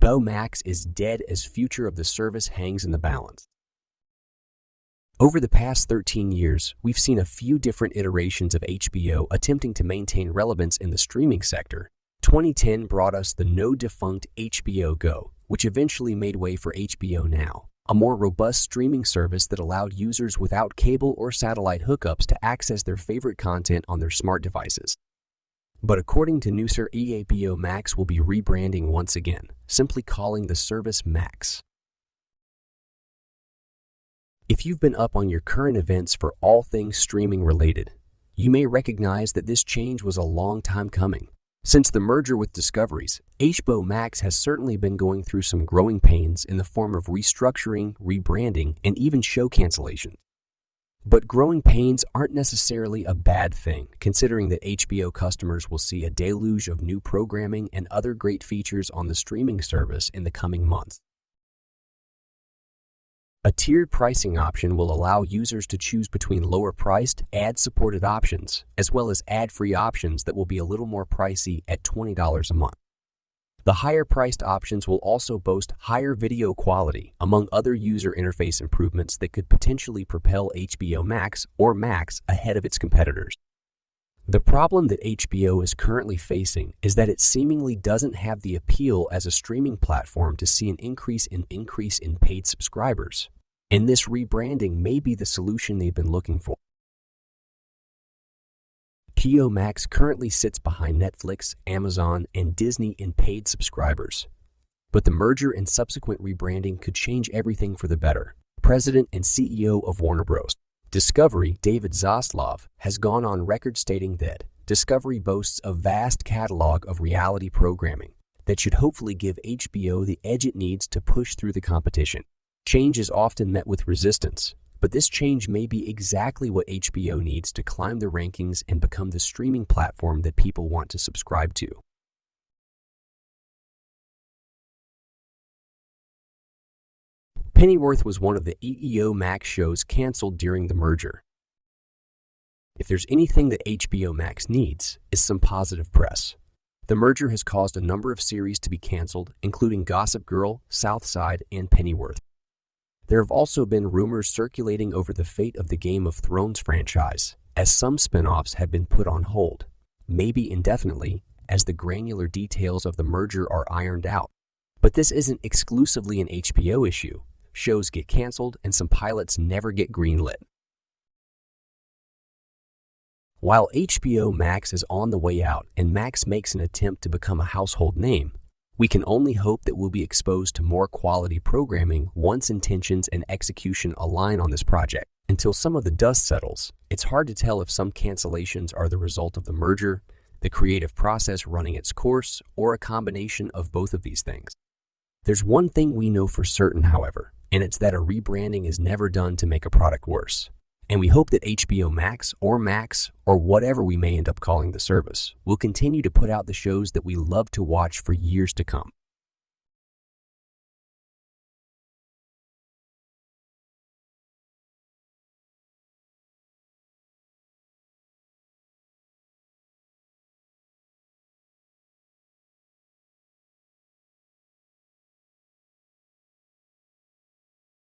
HBO Max is dead as future of the service hangs in the balance. Over the past 13 years, we've seen a few different iterations of HBO attempting to maintain relevance in the streaming sector. 2010 brought us the no-defunct HBO Go, which eventually made way for HBO Now, a more robust streaming service that allowed users without cable or satellite hookups to access their favorite content on their smart devices. But according to Newser, HBO Max will be rebranding once again, simply calling the service Max. If you've been up on your current events for all things streaming related, you may recognize that this change was a long time coming. Since the merger with Discovery's, HBO Max has certainly been going through some growing pains in the form of restructuring, rebranding, and even show cancellation. But growing pains aren't necessarily a bad thing, considering that HBO customers will see a deluge of new programming and other great features on the streaming service in the coming months. A tiered pricing option will allow users to choose between lower-priced, ad-supported options, as well as ad-free options that will be a little more pricey at $20 a month. The higher-priced options will also boast higher video quality, among other user interface improvements that could potentially propel HBO Max or Max ahead of its competitors. The problem that HBO is currently facing is that it seemingly doesn't have the appeal as a streaming platform to see an increase in paid subscribers, and this rebranding may be the solution they've been looking for. HBO Max currently sits behind Netflix, Amazon, and Disney in paid subscribers, but the merger and subsequent rebranding could change everything for the better. President and CEO of Warner Bros. Discovery, David Zaslav, has gone on record stating that Discovery boasts a vast catalog of reality programming that should hopefully give HBO the edge it needs to push through the competition. Change is often met with resistance, but this change may be exactly what HBO needs to climb the rankings and become the streaming platform that people want to subscribe to. Pennyworth was one of the HBO Max shows canceled during the merger. If there's anything that HBO Max needs, it's some positive press. The merger has caused a number of series to be canceled, including Gossip Girl, South Side, and Pennyworth. There have also been rumors circulating over the fate of the Game of Thrones franchise, as some spin-offs have been put on hold, maybe indefinitely, as the granular details of the merger are ironed out. But this isn't exclusively an HBO issue. Shows get canceled and some pilots never get greenlit. While HBO Max is on the way out and Max makes an attempt to become a household name, we can only hope that we'll be exposed to more quality programming once intentions and execution align on this project. Until some of the dust settles, it's hard to tell if some cancellations are the result of the merger, the creative process running its course, or a combination of both of these things. There's one thing we know for certain, however, and it's that a rebranding is never done to make a product worse. And we hope that HBO Max, or whatever we may end up calling the service, will continue to put out the shows that we love to watch for years to come.